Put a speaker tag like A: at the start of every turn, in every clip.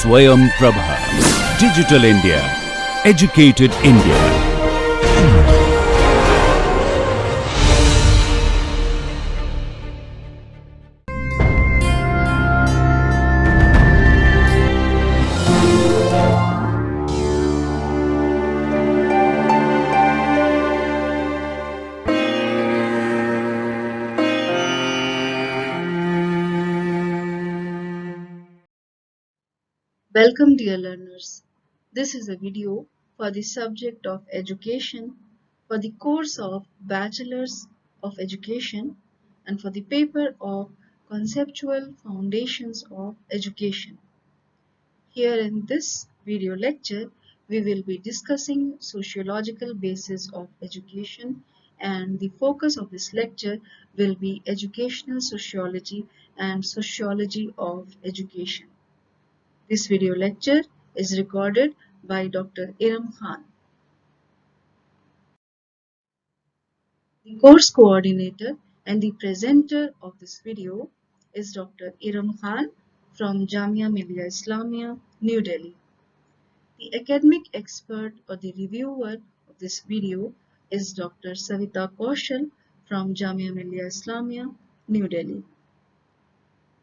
A: Swayam Prabha. Digital India. Educated India.
B: Welcome dear learners. This is a video for the subject of education for the course of Bachelor's of Education and for the paper of Conceptual Foundations of Education. Here in this video lecture, we will be discussing sociological basis of education, and the focus of this lecture will be educational sociology and sociology of education. This video lecture is recorded by Dr. Iram Khan. The course coordinator and the presenter of this video is Dr. Iram Khan from Jamia Millia Islamia, New Delhi. The academic expert or the reviewer of this video is Dr. Savita Kaushal from Jamia Millia Islamia, New Delhi.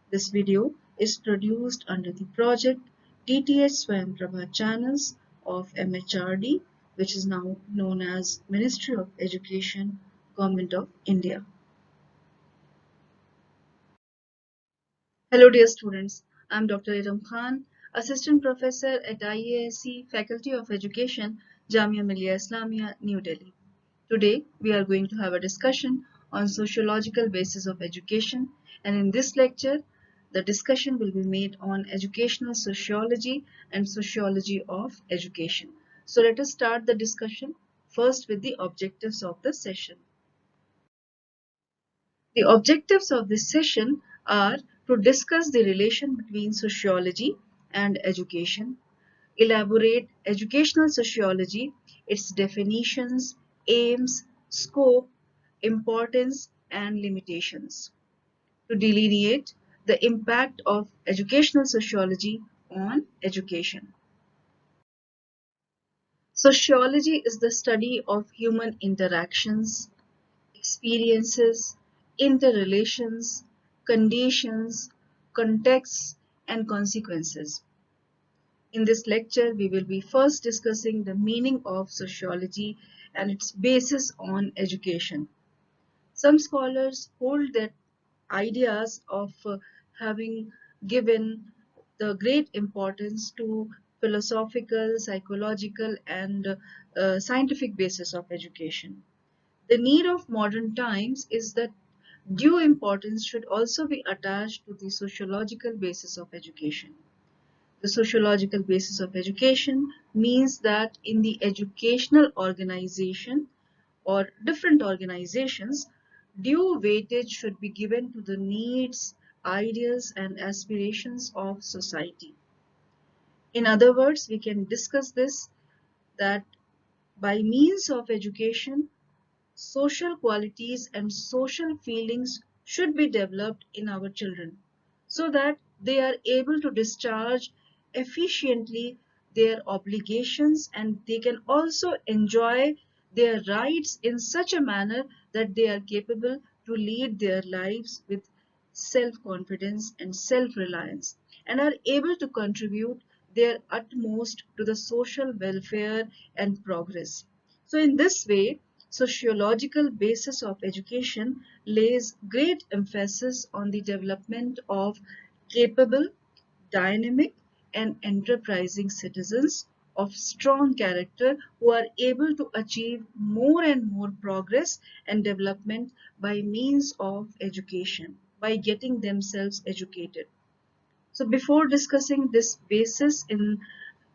B: This video is produced under the project DTH Swayamprabha channels of MHRD, which is now known as Ministry of Education, Government of India. Hello dear students, I am Dr. Iram Khan, Assistant Professor at IASC Faculty of Education, Jamia Millia Islamia, New Delhi. Today we are going to have a discussion on sociological basis of education, and in this lecture the discussion will be made on educational sociology and sociology of education. So let us start the discussion first with the objectives of the session. The objectives of this session are to discuss the relation between sociology and education, elaborate educational sociology, its definitions, aims, scope, importance, and limitations, to delineate the impact of educational sociology on education. Sociology is the study of human interactions, experiences, interrelations, conditions, contexts, and consequences. In this lecture, we will be first discussing the meaning of sociology and its basis on education. Some scholars hold that ideas of having given the great importance to philosophical, psychological, and scientific basis of education. The need of modern times is that due importance should also be attached to the sociological basis of education. The sociological basis of education means that in the educational organization or different organizations, due weightage should be given to the needs, ideas, and aspirations of society. In other words, we can discuss this that by means of education, social qualities and social feelings should be developed in our children so that they are able to discharge efficiently their obligations, and they can also enjoy their rights in such a manner that they are capable to lead their lives with self-confidence and self-reliance, and are able to contribute their utmost to the social welfare and progress. So in this way, sociological basis of education lays great emphasis on the development of capable, dynamic, and enterprising citizens of strong character who are able to achieve more and more progress and development by means of education, by getting themselves educated. So before discussing this basis in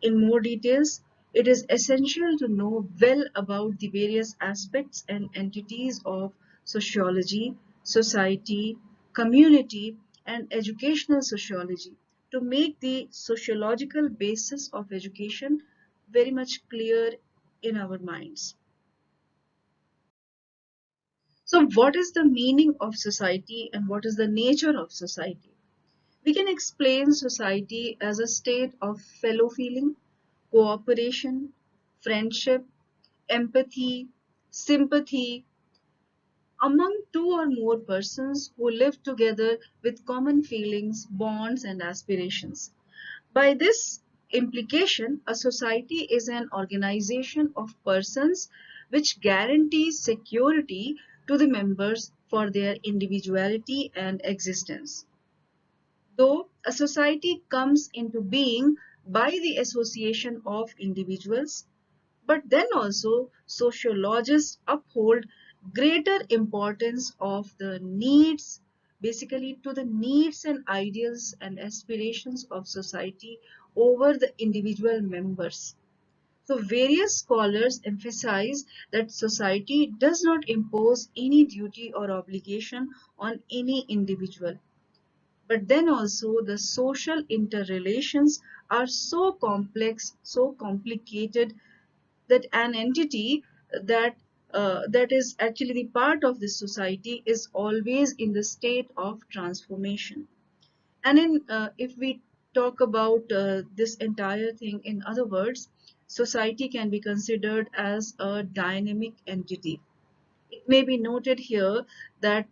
B: more details, it is essential to know well about the various aspects and entities of sociology, society, community, and educational sociology to make the sociological basis of education very much clear in our minds. So what is the meaning of society and what is the nature of society? We can explain society as a state of fellow feeling, cooperation, friendship, empathy, sympathy among two or more persons who live together with common feelings, bonds, and aspirations. By this implication, a society is an organization of persons which guarantees security to the members for their individuality and existence. Though a society comes into being by the association of individuals, but then also sociologists uphold greater importance of the needs, basically to the needs and ideals and aspirations of society over the individual members. So various scholars emphasize that society does not impose any duty or obligation on any individual. But then also the social interrelations are so complex, so complicated that an entity that that is actually the part of this society is always in the state of transformation. And if we talk about this entire thing in other words, society can be considered as a dynamic entity. It may be noted here that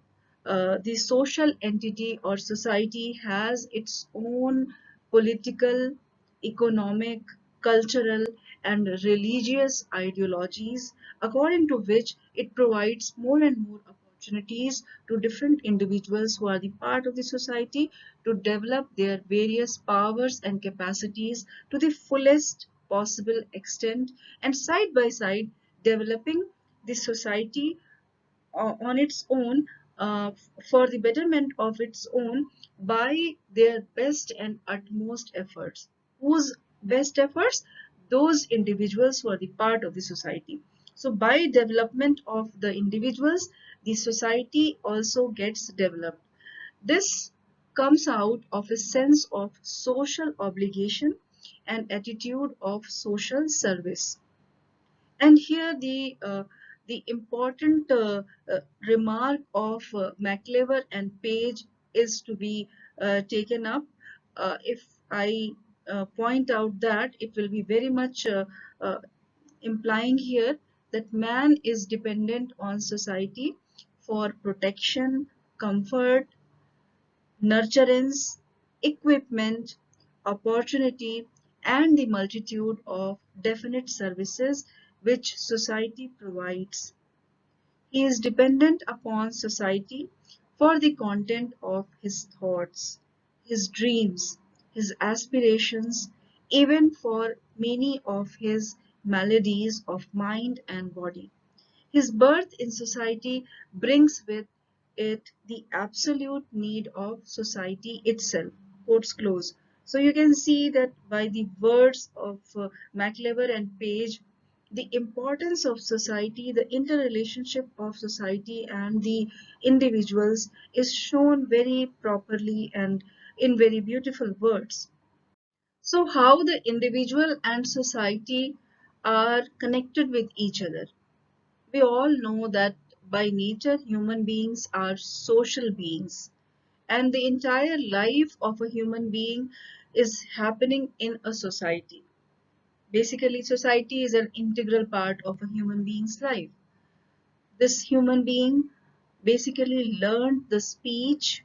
B: the social entity or society has its own political, economic, cultural, and religious ideologies, according to which it provides more and more opportunities to different individuals who are the part of the society to develop their various powers and capacities to the fullest possible extent, and side by side developing the society on its own, for the betterment of its own by their best and utmost efforts. Whose best efforts? Those individuals who are the part of the society. So by development of the individuals, the society also gets developed. This comes out of a sense of social obligation and attitude of social service. And here the important remark of MacLever and Page is to be taken up. If I point out that, it will be very much implying here that man is dependent on society for protection, comfort, nurturance, equipment, opportunity, and the multitude of definite services which society provides. He is dependent upon society for the content of his thoughts, his dreams, his aspirations, even for many of his maladies of mind and body. His birth in society brings with it the absolute need of society itself. Quotes close. So you can see that by the words of MacLever and Page, the importance of society, the interrelationship of society and the individuals is shown very properly and in very beautiful words. So, how the individual and society are connected with each other. We all know that by nature human beings are social beings, and the entire life of a human being is happening in a society. Basically, society is an integral part of a human being's life. This human being basically learned the speech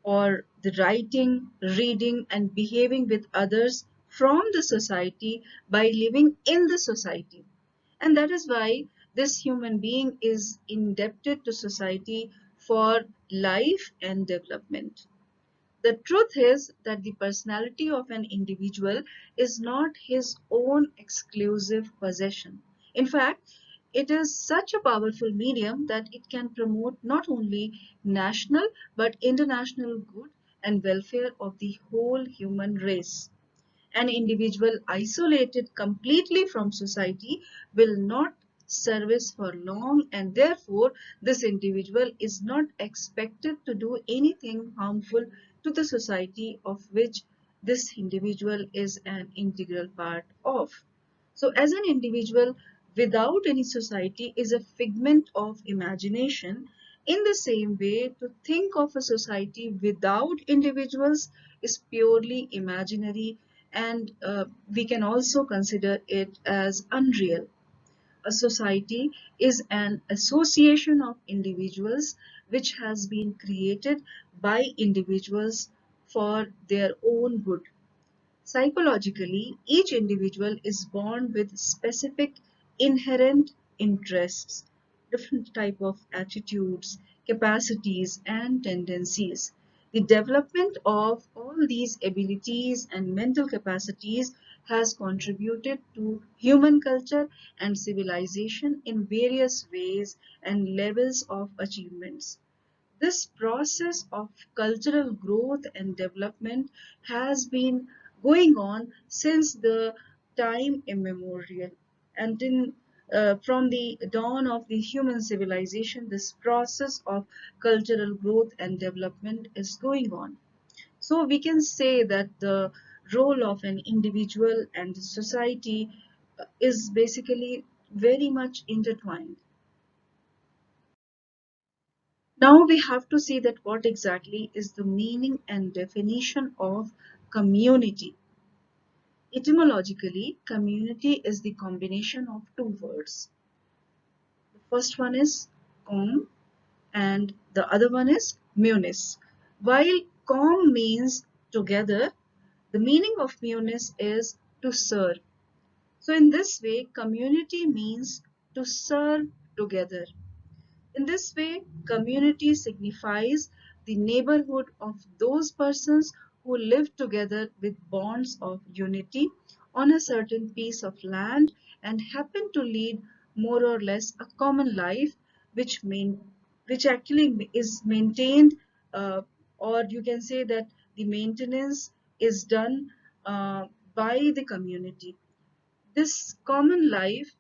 B: or the writing, reading, and behaving with others from the society by living in the society. And that is why this human being is indebted to society for life and development. The truth is that the personality of an individual is not his own exclusive possession. In fact, it is such a powerful medium that it can promote not only national but international good and welfare of the whole human race. An individual isolated completely from society will not service for long, and therefore this individual is not expected to do anything harmful to the society of which this individual is an integral part of. So as an individual without any society is a figment of imagination, In the same way, to think of a society without individuals is purely imaginary, and we can also consider it as unreal. A society is an association of individuals which has been created by individuals for their own good. Psychologically, each individual is born with specific inherent interests, different type of attitudes, capacities and tendencies. The development of all these abilities and mental capacities has contributed to human culture and civilization in various ways and levels of achievements. This process of cultural growth and development has been going on since the time immemorial. And from the dawn of the human civilization, this process of cultural growth and development is going on. So we can say that the role of an individual and society is basically very much intertwined. Now we have to see that what exactly is the meaning and definition of community. Etymologically, community is the combination of two words. The first one is com and the other one is munis. While com means together, the meaning of munis is to serve. So in this way, community means to serve together. In this way, community signifies the neighborhood of those persons who live together with bonds of unity on a certain piece of land and happen to lead more or less a common life which actually is maintained, uh, or you can say that the maintenance is done by the community. This common life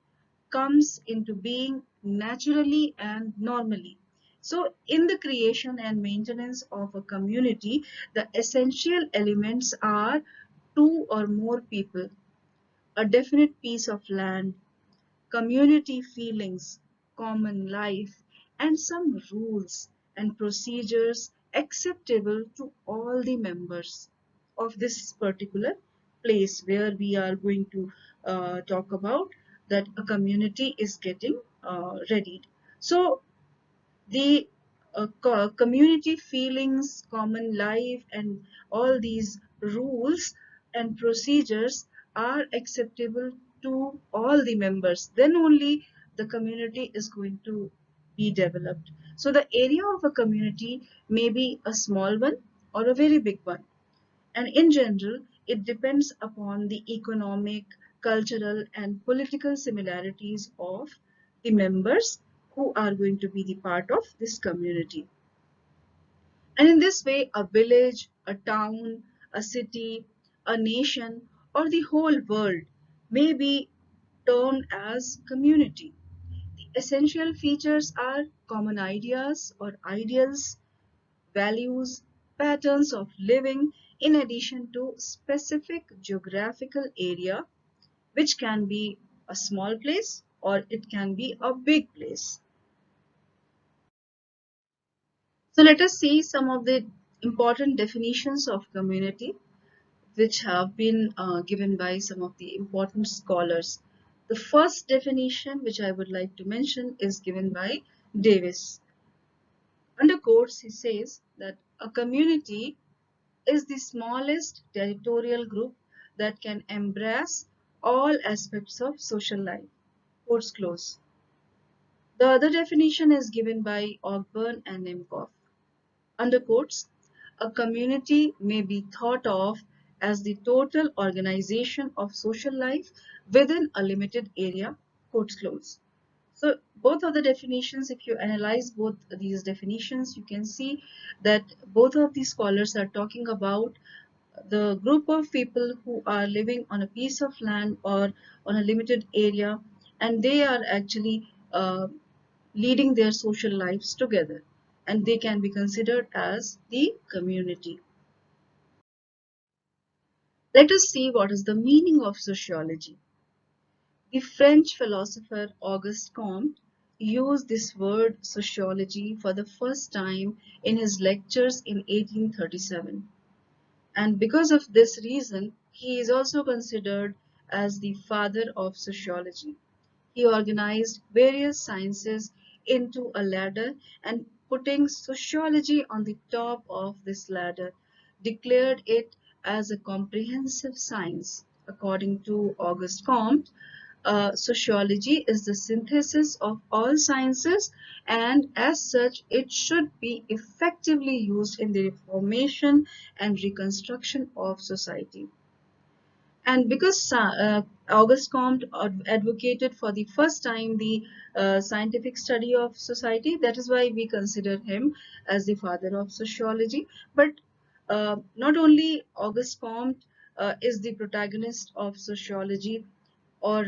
B: comes into being naturally and normally. So, in the creation and maintenance of a community, the essential elements are two or more people, a definite piece of land, community feelings, common life, and some rules and procedures acceptable to all the members of this particular place where we are going to talk about that a community is getting readied. So the community feelings, common life, and all these rules and procedures are acceptable to all the members. Then only the community is going to be developed. So the area of a community may be a small one or a very big one. And in general, it depends upon the economic, cultural, and political similarities of the members who are going to be the part of this community. And in this way, a village, a town, a city, a nation, or the whole world may be termed as community. The essential features are common ideas or ideals, values, patterns of living, in addition to specific geographical area, which can be a small place or it can be a big place. So let us see some of the important definitions of community which have been given by some of the important scholars. The first definition which I would like to mention is given by Davis. Under quotes, he says that a community is the smallest territorial group that can embrace all aspects of social life. Quotes close. The other definition is given by Ogburn and Nemkov. Under quotes, a community may be thought of as the total organization of social life within a limited area. Quotes close. So both of the definitions, if you analyze both these definitions, you can see that both of these scholars are talking about the group of people who are living on a piece of land or on a limited area, and they are actually leading their social lives together, and they can be considered as the community. Let us see what is the meaning of sociology. The French philosopher Auguste Comte used this word sociology for the first time in his lectures in 1837. And because of this reason, he is also considered as the father of sociology. He organized various sciences into a ladder and putting sociology on the top of this ladder, declared it as a comprehensive science. According to Auguste Comte, sociology is the synthesis of all sciences, and as such, it should be effectively used in the formation and reconstruction of society. And because Auguste Comte advocated for the first time the scientific study of society, that is why we consider him as the father of sociology. But not only Auguste Comte is the protagonist of sociology, or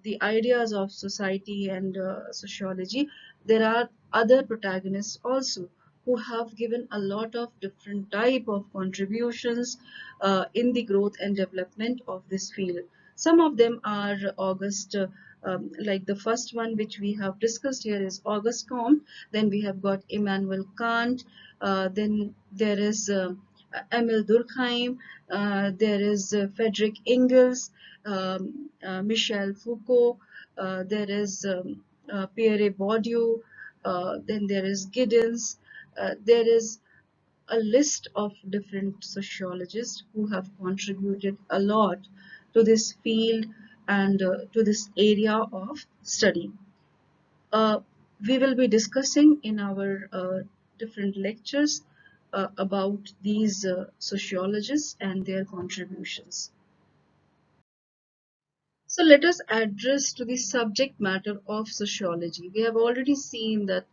B: the ideas of society and sociology, there are other protagonists also who have given a lot of different type of contributions in the growth and development of this field. Some of them are August, like the first one which we have discussed here is Auguste Comte. Then we have got Immanuel Kant. Then there is Emil Durkheim. There is Frederick Engels, Michel Foucault. There is Pierre Bourdieu. Then there is Giddens. There is a list of different sociologists who have contributed a lot to this field and to this area of study. Uh, we will be discussing in our different lectures about these sociologists and their contributions. So let us address to the subject matter of sociology. We have already seen that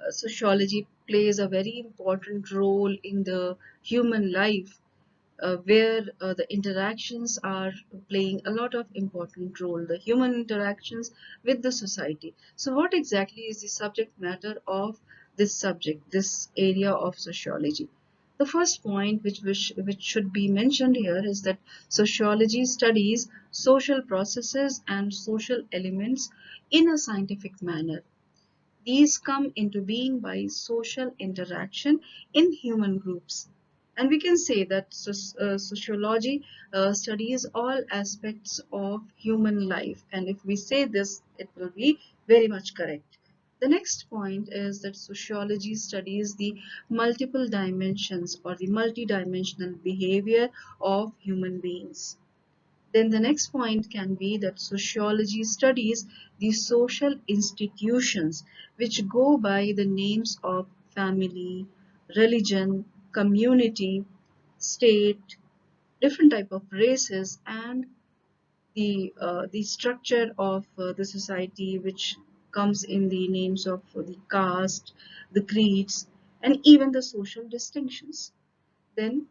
B: sociology plays a very important role in the human life, where the interactions are playing a lot of important role, the human interactions with the society. So what exactly is the subject matter of this subject, this area of sociology? The first point which should be mentioned here is that sociology studies social processes and social elements in a scientific manner. These come into being by social interaction in human groups. And we can say that sociology studies all aspects of human life. And if we say this, it will be very much correct. The next point is that sociology studies the multiple dimensions or the multidimensional behavior of human beings. Then the next point can be that sociology studies the social institutions which go by the names of family, religion, community, state, different type of races, and the structure of the society which comes in the names of the caste, the creeds, and even the social distinctions. Then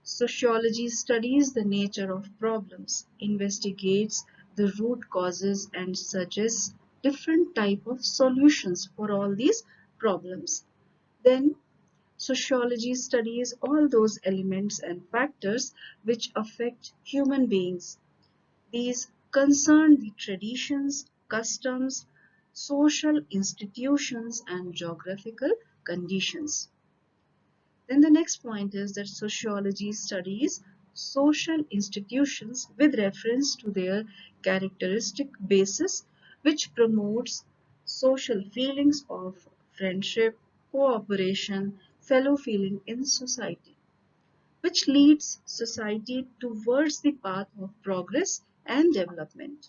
B: sociology studies the nature of problems, investigates the root causes, and suggests different type of solutions for all these problems. Then sociology studies all those elements and factors which affect human beings. These concern the traditions, customs, social institutions, and geographical conditions. Then the next point is that sociology studies social institutions with reference to their characteristic basis, which promotes social feelings of friendship, cooperation, fellow feeling in society, which leads society towards the path of progress and development.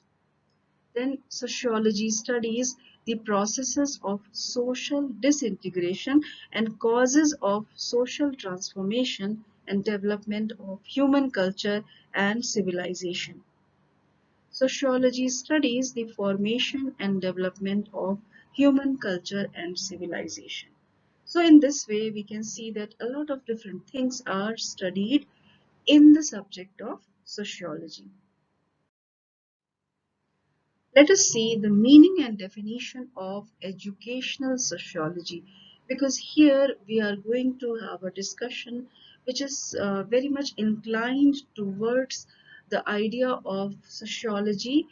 B: Then sociology studies the processes of social disintegration and causes of social transformation and development of human culture and civilization. Sociology studies the formation and development of human culture and civilization. So in this way, we can see that a lot of different things are studied in the subject of sociology. Let us see the meaning and definition of educational sociology, because here we are going to have a discussion which is very much inclined towards the idea of sociology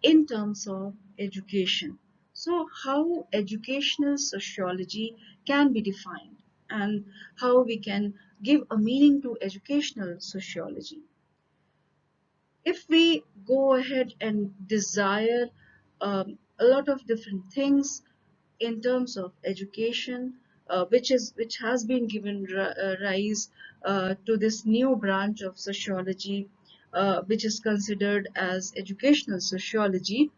B: in terms of education. So, how educational sociology can be defined and how we can give a meaning to educational sociology. If we go ahead and desire a lot of different things in terms of education, which has been given rise to this new branch of sociology, which is considered as educational sociology,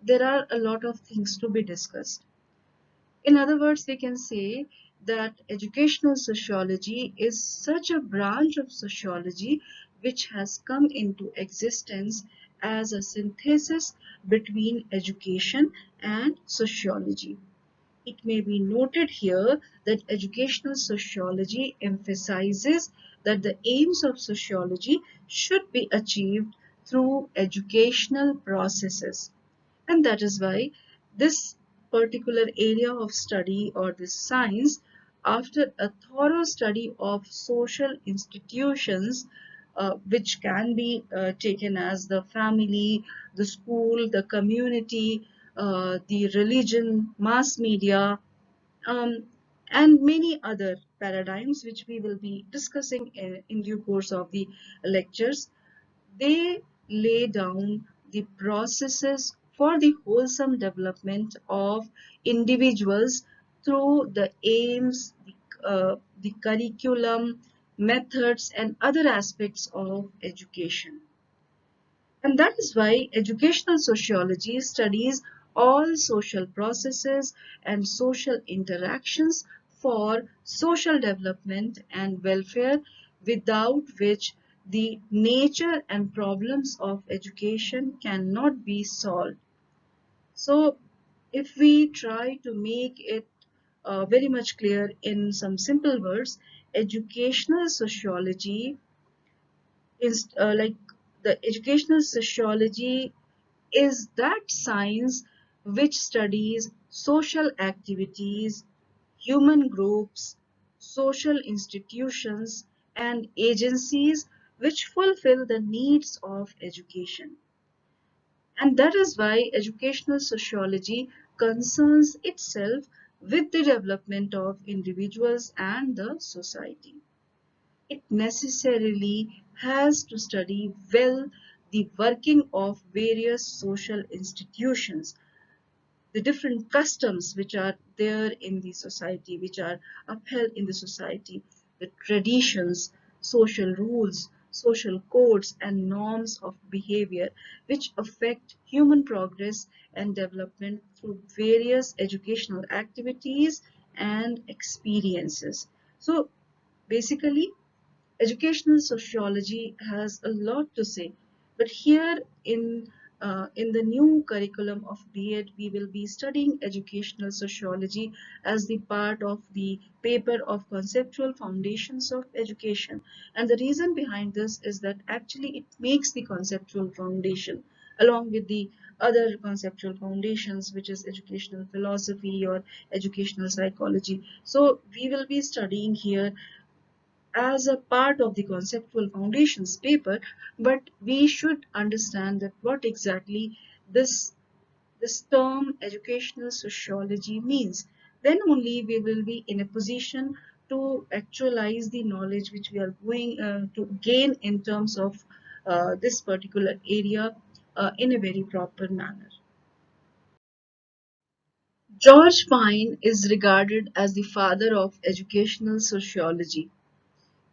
B: there are a lot of things to be discussed. In other words, we can say that educational sociology is such a branch of sociology which has come into existence as a synthesis between education and sociology. It may be noted here that educational sociology emphasizes that the aims of sociology should be achieved through educational processes, and that is why this particular area of study or this science, after a thorough study of social institutions, which can be taken as the family, the school, the community, the religion, mass media, um, and many other paradigms which we will be discussing in due course of the lectures, they lay down the processes for the wholesome development of individuals through the aims, the curriculum, methods, and other aspects of education. And that is why educational sociology studies all social processes and social interactions for social development and welfare, without which the nature and problems of education cannot be solved. So, if we try to make it very much clear in some simple words, educational sociology is like the educational sociology is that science which studies social activities, human groups, social institutions, and agencies which fulfill the needs of education. And that is why educational sociology concerns itself with the development of individuals and the society. It necessarily has to study well the working of various social institutions, the different customs which are there in the society, which are upheld in the society, the traditions, social rules, social codes, and norms of behavior which affect human progress and development through various educational activities and experiences. So, basically, educational sociology has a lot to say, but here in the new curriculum of B.Ed, we will be studying educational sociology as the part of the paper of conceptual foundations of education. And the reason behind this is that actually it makes the conceptual foundation along with the other conceptual foundations, which is educational philosophy or educational psychology. So we will be studying here as a part of the conceptual foundations paper, but we should understand that what exactly this this term educational sociology means. Then only we will be in a position to actualize the knowledge which we are going to gain in terms of this particular area in a very proper manner. George Pine is regarded as the father of educational sociology.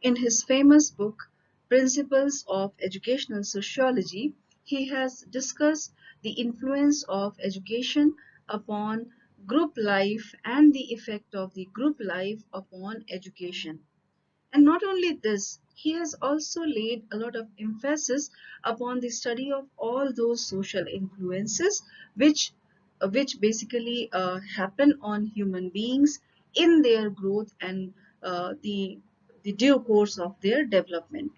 B: In his famous book, Principles of Educational Sociology, he has discussed the influence of education upon group life and the effect of the group life upon education. And not only this, he has also laid a lot of emphasis upon the study of all those social influences which which basically happen on human beings in their growth and the due course of their development.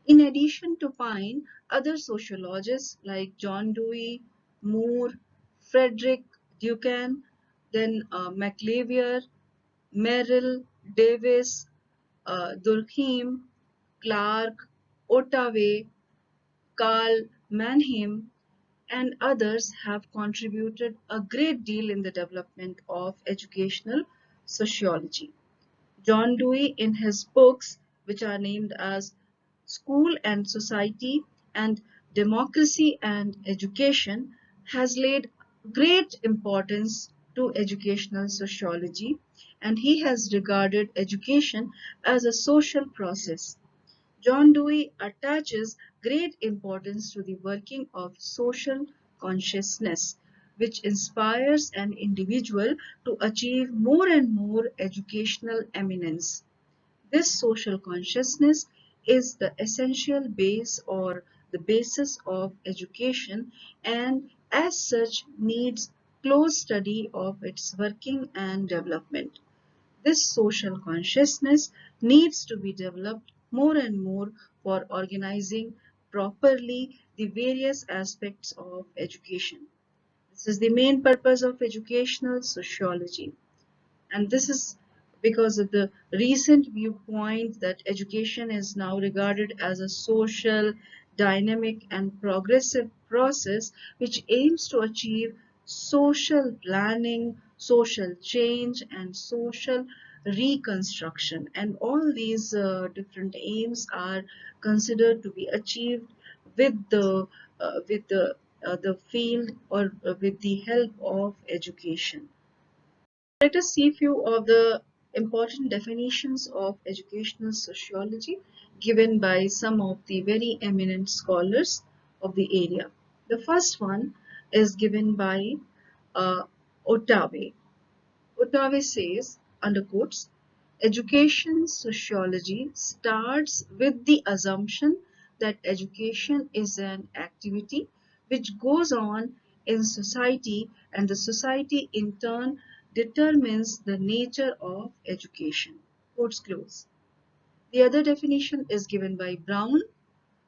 B: In addition to Pine, other sociologists like John Dewey, Moore, Frederick Duquesne, then McLeavier, Merrill, Davis, Durkheim, Clark, Ottaway, Karl Mannheim, and others have contributed a great deal in the development of educational sociology. John Dewey, in his books, which are named as School and Society and Democracy and Education, has laid great importance to educational sociology, and he has regarded education as a social process. John Dewey attaches great importance to the working of social consciousness, which inspires an individual to achieve more and more educational eminence. This social consciousness is the essential base or the basis of education, and as such needs close study of its working and development. This social consciousness needs to be developed more and more for organizing properly the various aspects of education. This is the main purpose of educational sociology. And this is because of the recent viewpoint that education is now regarded as a social, dynamic, and progressive process which aims to achieve social planning, social change, and social reconstruction. And all these different aims are considered to be achieved with the field or with the help of education. Let us see few of the important definitions of educational sociology given by some of the very eminent scholars of the area. The first one is given by uh, Ottaway. Ottaway says, under quotes, education sociology starts with the assumption that education is an activity which goes on in society, and the society in turn determines the nature of education. Quotes close. The other definition is given by Brown,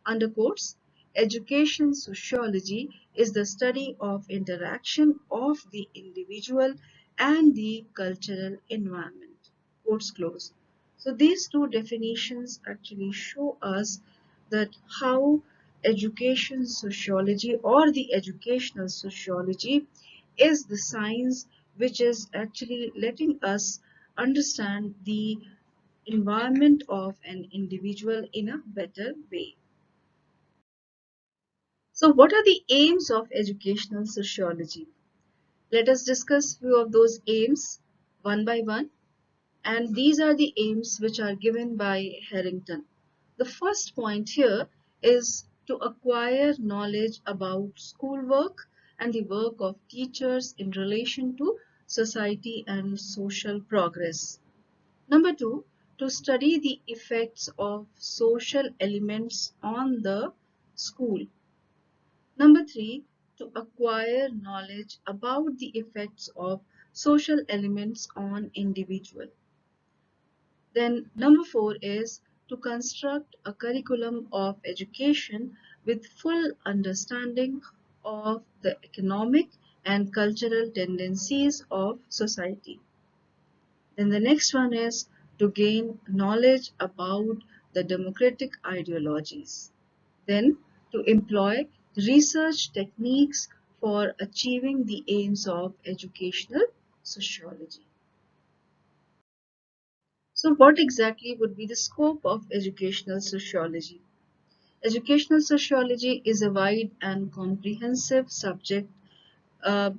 B: under quotes, education sociology is the study of interaction of the individual and the cultural environment. Quotes close. So these two definitions actually show us that how education sociology or the educational sociology is the science which is actually letting us understand the environment of an individual in a better way. So, what are the aims of educational sociology? Let us discuss few of those aims one by one. And these are the aims which are given by Harrington. The first point here is to acquire knowledge about schoolwork and the work of teachers in relation to society and social progress. Number two, to study the effects of social elements on the school. Number three, to acquire knowledge about the effects of social elements on individual. Then number four is to construct a curriculum of education with full understanding of the economic and cultural tendencies of society. Then the next one is to gain knowledge about the democratic ideologies. Then to employ research techniques for achieving the aims of educational sociology. So what exactly would be the scope of educational sociology? Educational sociology is a wide and comprehensive subject. uh,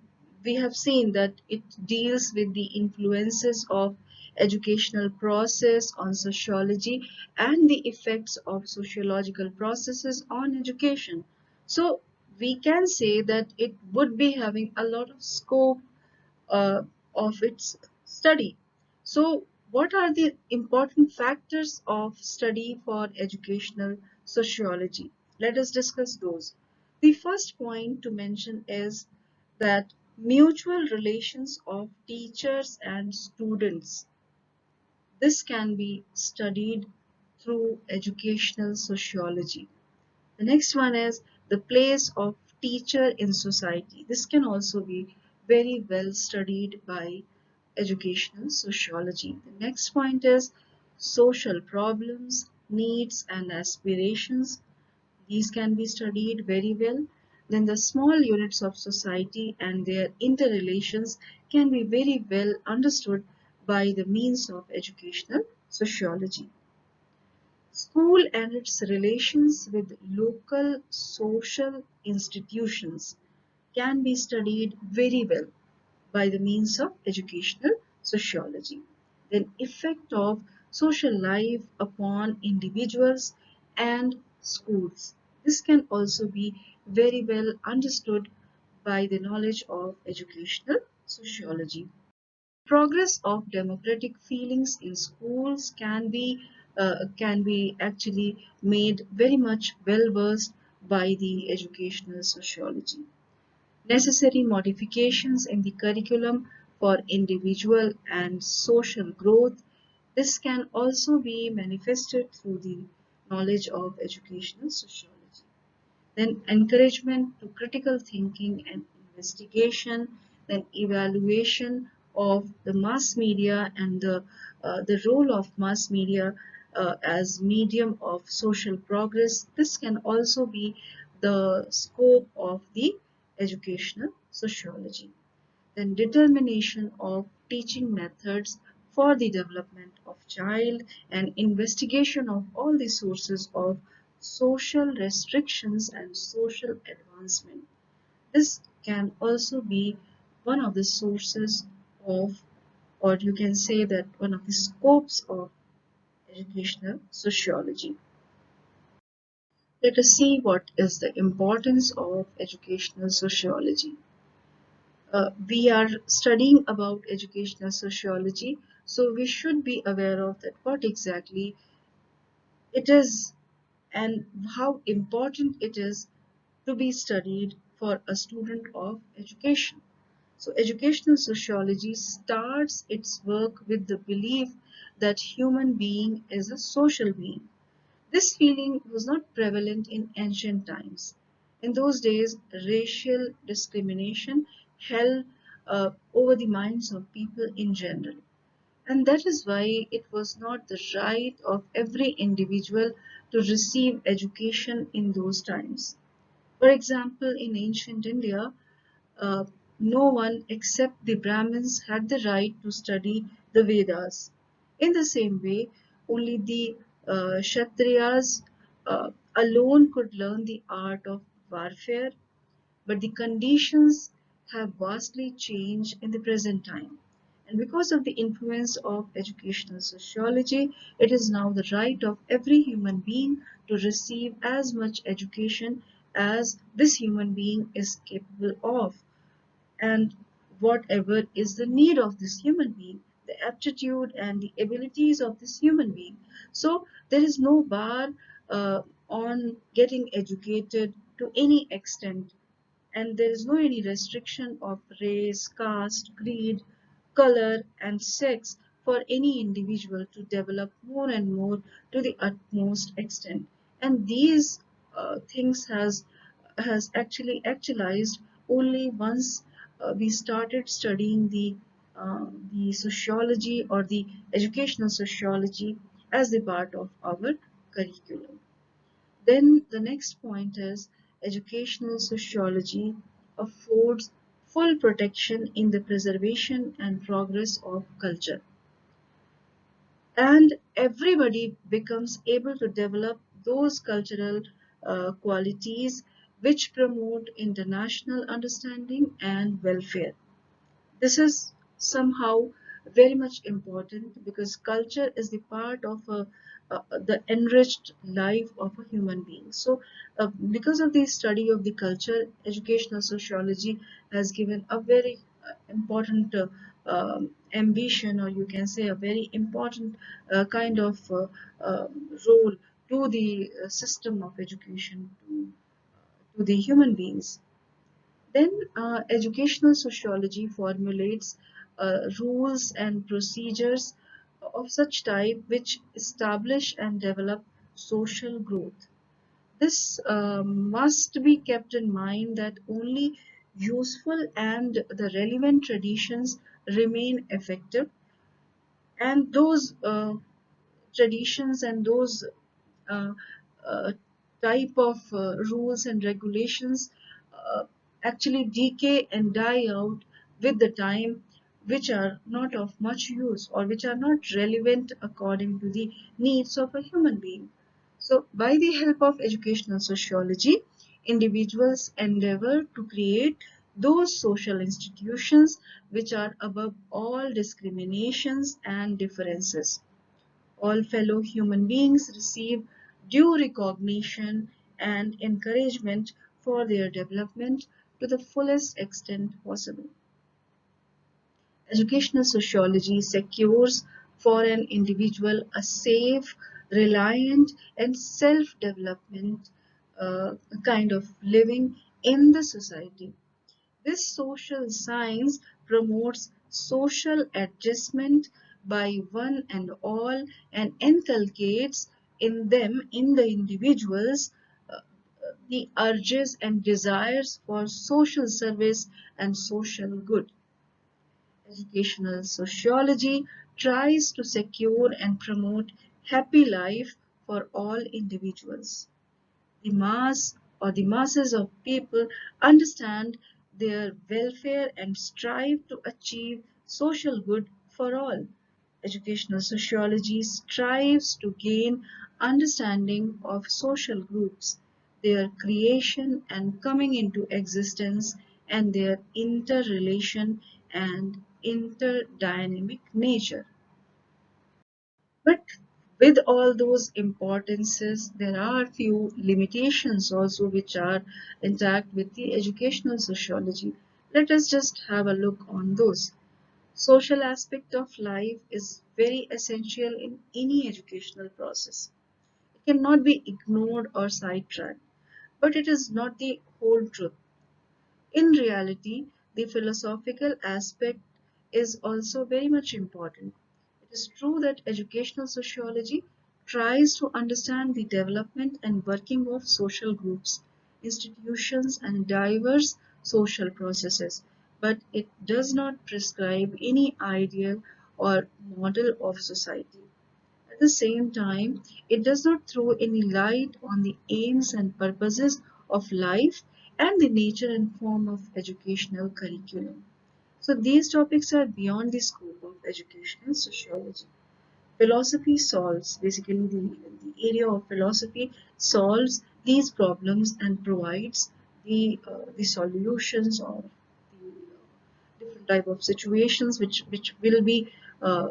B: we have seen that it deals with the influences of educational process on sociology and the effects of sociological processes on education. So we can say that it would be having a lot of scope uh, of its study. So, what are the important factors of study for educational sociology? Let us discuss those. The first point to mention is that mutual relations of teachers and students. This can be studied through educational sociology. The next one is the place of teacher in society. This can also be very well studied by educational sociology. The next point is social problems, needs, and aspirations. These can be studied very well. then the small units of society and their interrelations can be very well understood by the means of educational sociology. School and its relations with local social institutions can be studied very well by the means of educational sociology. Then effect of social life upon individuals and schools. This can also be very well understood by the knowledge of educational sociology. Progress of democratic feelings in schools can be actually made very much well versed by the educational sociology. Necessary modifications in the curriculum for individual and social growth. This can also be manifested through the knowledge of educational sociology. Then encouragement to critical thinking and investigation, then evaluation of the mass media and the role of mass media as medium of social progress. This can also be the scope of the educational sociology. Then determination of teaching methods for the development of child and investigation of all the sources of social restrictions and social advancement. This can also be one of the sources of, or you can say that one of the scopes of educational sociology. Let us see what is the importance of educational sociology. We are studying about educational sociology, so we should be aware of that what exactly it is and how important it is to be studied for a student of education. So educational sociology starts its work with the belief that human being is a social being. This feeling was not prevalent in ancient times. In those days, racial discrimination held over the minds of people in general. And that is why it was not the right of every individual to receive education in those times. For example, in ancient India, uh, no one except the Brahmins had the right to study the Vedas. In the same way, only the Kshatriyas alone could learn the art of warfare, but the conditions have vastly changed in the present time. And because of the influence of educational sociology, it is now the right of every human being to receive as much education as this human being is capable of, and whatever is the need of this human being, the aptitude and the abilities of this human being. So there is no bar on getting educated to any extent, and there is no any restriction of race, caste, creed, color, and sex for any individual to develop more and more to the utmost extent. And these things has actually actualized only once we started studying the sociology or the educational sociology as the part of our curriculum. Then the next point is educational sociology affords full protection in the preservation and progress of culture. And everybody becomes able to develop those cultural qualities which promote international understanding and welfare. This is somehow very much important because culture is the part of the enriched life of a human being. So because of the study of the culture, educational sociology has given a very important ambition, or you can say a very important kind of role to the system of education, to the human beings. Then educational sociology formulates rules and procedures of such type which establish and develop social growth. This must be kept in mind that only useful and the relevant traditions remain effective, and those traditions and those uh, uh, type of rules and regulations uh, actually decay and die out with the time, which are not of much use or which are not relevant according to the needs of a human being. So, by the help of educational sociology, individuals endeavor to create those social institutions which are above all discriminations and differences. All fellow human beings receive due recognition and encouragement for their development to the fullest extent possible. Educational sociology secures for an individual a safe, reliant, and self development kind of living in the society. This social science promotes social adjustment by one and all and inculcates in them, in the individuals, the urges and desires for social service and social good. Educational sociology tries to secure and promote happy life for all individuals. The mass or the masses of people understand their welfare and strive to achieve social good for all. Educational sociology strives to gain understanding of social groups, their creation and coming into existence, and their interrelation and interdynamic nature. But with all those importances, there are few limitations also which are intact with the educational sociology. Let us just have a look on those. Social aspect of life is very essential in any educational process. It cannot be ignored or sidetracked, but it is not the whole truth. In reality, the philosophical aspect is also very much important. It is true that educational sociology tries to understand the development and working of social groups, institutions, and diverse social processes, but it does not prescribe any ideal or model of society. At the same time, it does not throw any light on the aims and purposes of life and the nature and form of educational curriculum. So these topics are beyond the scope of educational sociology. Philosophy solves, basically the area of philosophy solves these problems and provides the solutions or the different type of situations which will be uh,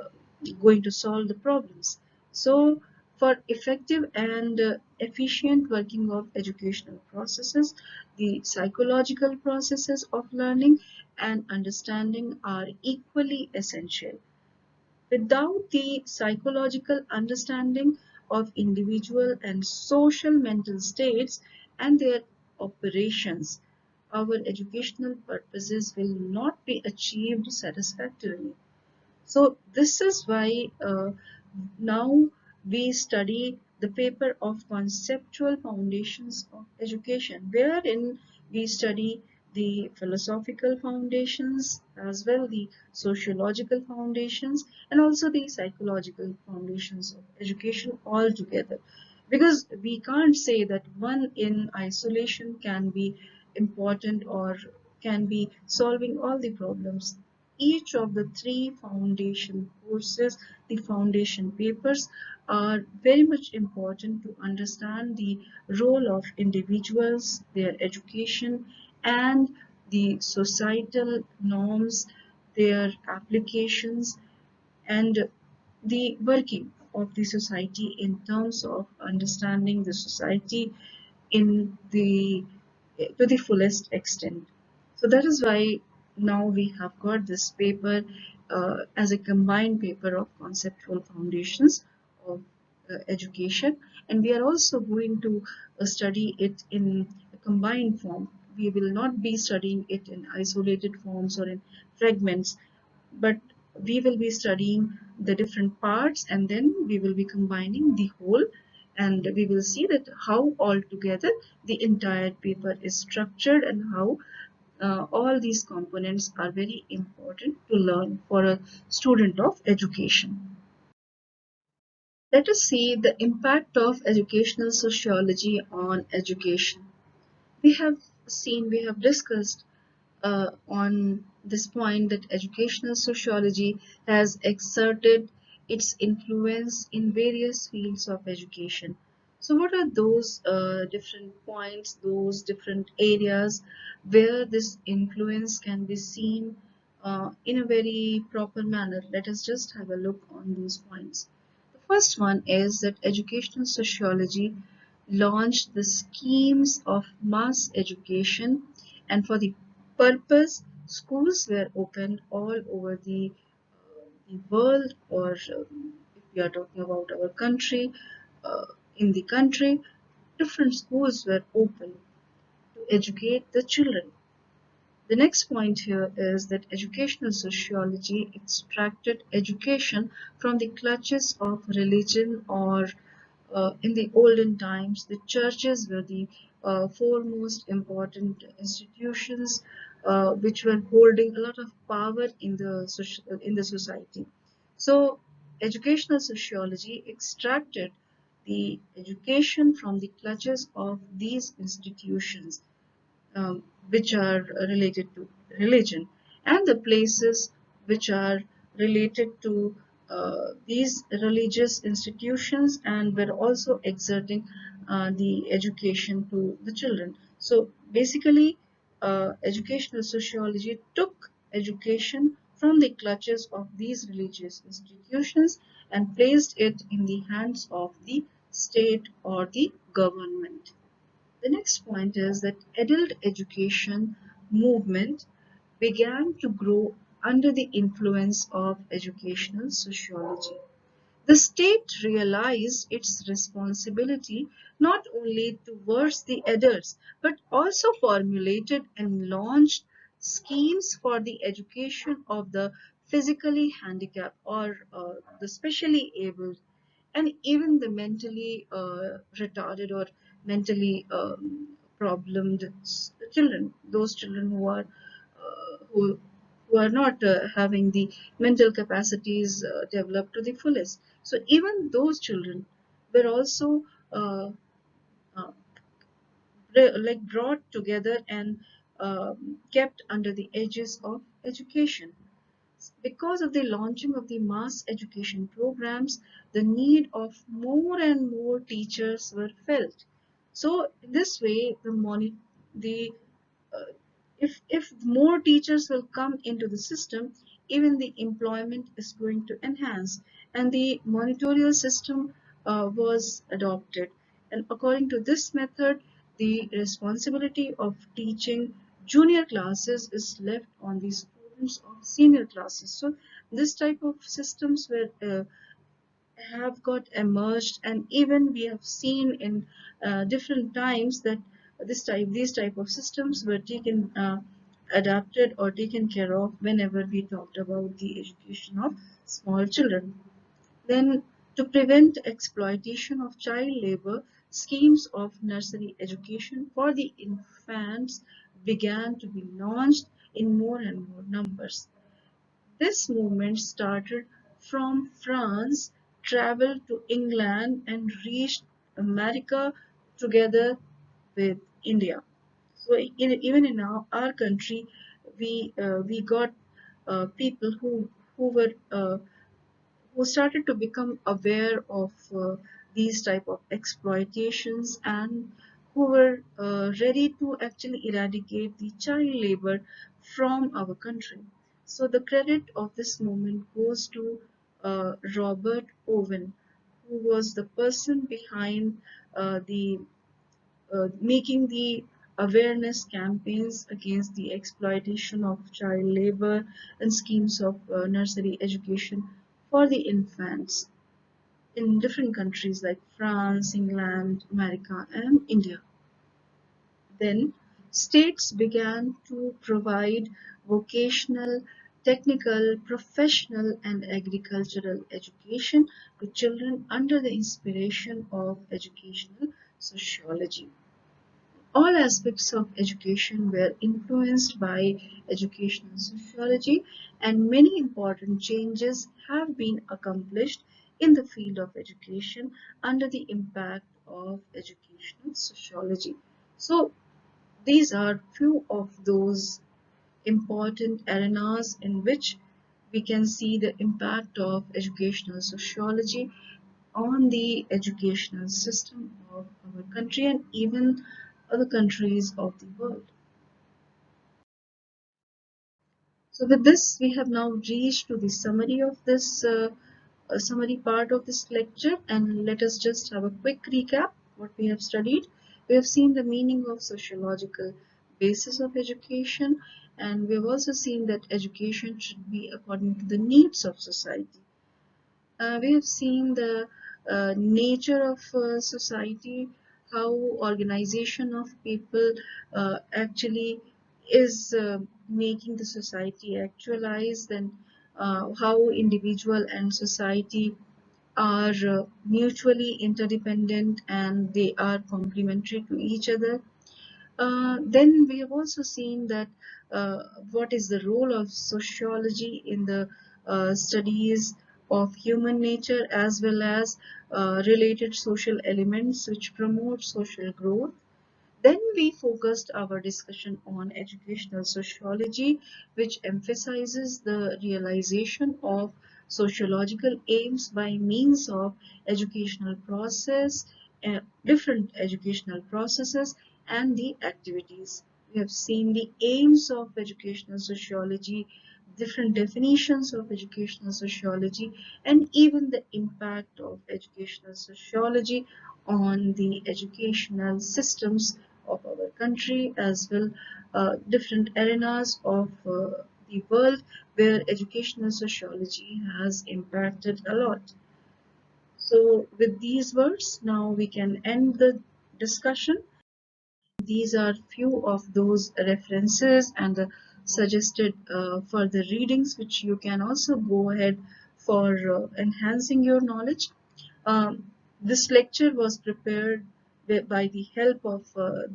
B: going to solve the problems. So for effective and efficient working of educational processes, the psychological processes of learning and understanding are equally essential. Without the psychological understanding of individual and social mental states and their operations, our educational purposes will not be achieved satisfactorily. So this is why now we study the paper of conceptual foundations of education, wherein we study the philosophical foundations as well the sociological foundations and also the psychological foundations of education all together, because we can't say that one in isolation can be important or can be solving all the problems. Each of the three foundation courses, the foundation papers, are very much important to understand the role of individuals, their education, and the societal norms, their applications, and the working of the society in terms of understanding the society in the to the fullest extent. So that is why now we have got this paper as a combined paper of conceptual foundations of education, and we are also going to study it in a combined form. We will not be studying it in isolated forms or in fragments, but we will be studying the different parts and then we will be combining the whole, and we will see that how altogether the entire paper is structured and how all these components are very important to learn for a student of education. Let us see the impact of educational sociology on education. We have seen, we have discussed on this point that educational sociology has exerted its influence in various fields of education. So, what are those different points, those different areas where this influence can be seen in a very proper manner? Let us just have a look on those points. The first one is that educational sociology launched the schemes of mass education, and for the purpose, schools were opened all over the world, or if we are talking about our country, uh, in the country, different schools were open to educate the children. The next point here is that educational sociology extracted education from the clutches of religion, or in the olden times, the churches were the foremost important institutions which were holding a lot of power in the in the society. So, educational sociology extracted the education from the clutches of these institutions, um, which are related to religion, and the places which are related to these religious institutions and were also exerting the education to the children. So basically, educational sociology took education from the clutches of these religious institutions and placed it in the hands of the state or the government. The next point is that adult education movement began to grow under the influence of educational sociology. The state realized its responsibility not only towards the adults but also formulated and launched schemes for the education of the physically handicapped, or the specially abled, and even the mentally retarded or mentally problemed children, those children who are who are not having the mental capacities developed to the fullest. So even those children were also uh, uh, like brought together and kept under the edges of education. Because of the launching of the mass education programs, the need of more and more teachers were felt. So in this way, the uh, if more teachers will come into the system, even the employment is going to enhance, and the monitorial system was adopted. And according to this method, the responsibility of teaching junior classes is left on the students of senior classes. So this type of systems were have got emerged, and even we have seen in different times that these type of systems were taken adapted or taken care of whenever we talked about the education of small children. Then, to prevent exploitation of child labor, schemes of nursery education for the infants began to be launched in more and more numbers. This movement started from France, traveled to England, and reached America together with India. So even in our country, we got people who were who started to become aware of these type of exploitations, and who were ready to actually eradicate the child labor from our country. So the credit of this movement goes to Robert Owen, who was the person behind the making the awareness campaigns against the exploitation of child labor and schemes of nursery education for the infants in different countries like France, England, America, and India. Then states began to provide vocational, technical, professional, and agricultural education to children under the inspiration of educational sociology. All aspects of education were influenced by educational sociology, and many important changes have been accomplished in the field of education under the impact of educational sociology. So, These are few of those important arenas in which we can see the impact of educational sociology on the educational system of our country and even other countries of the world. So with this, we have now reached to the summary of this summary part of this lecture, and let us just have a quick recap what we have studied. We have seen the meaning of sociological basis of education, and we have also seen that education should be according to the needs of society. We have seen the nature of society, how organization of people actually is making the society actualize, then how individual and society are mutually interdependent and they are complementary to each other. Then we have also seen that what is the role of sociology in the studies of human nature as well as related social elements which promote social growth. Then we focused our discussion on educational sociology, which emphasizes the realization of sociological aims by means of educational process, different educational processes, and the activities. We have seen the aims of educational sociology, different definitions of educational sociology, and even the impact of educational sociology on the educational systems of our country as well different arenas of the world where educational sociology has impacted a lot. So with these words, now we can end the discussion. These are few of those references and the suggested further readings which you can also go ahead for enhancing your knowledge. This lecture was prepared by the help of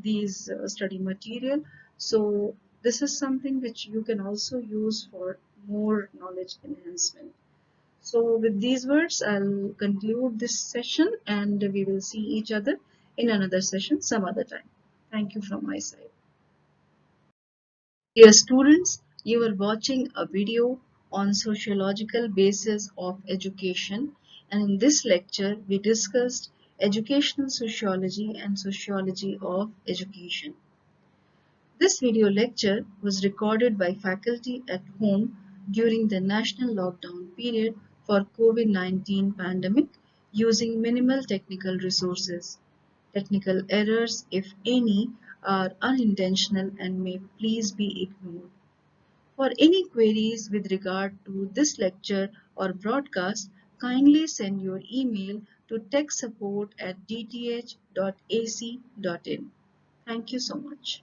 B: these study material. So this is something which you can also use for more knowledge enhancement. So with these words, I'll conclude this session and we will see each other in another session some other time. Thank you from my side. Dear students, you are watching a video on sociological basis of education, and in this lecture we discussed educational sociology and sociology of education. This video lecture was recorded by faculty at home during the national lockdown period for COVID-19 pandemic using minimal technical resources. Technical errors, if any, are unintentional and may please be ignored. For any queries with regard to this lecture or broadcast, kindly send your email to techsupport@dth.ac.in. Thank you so much.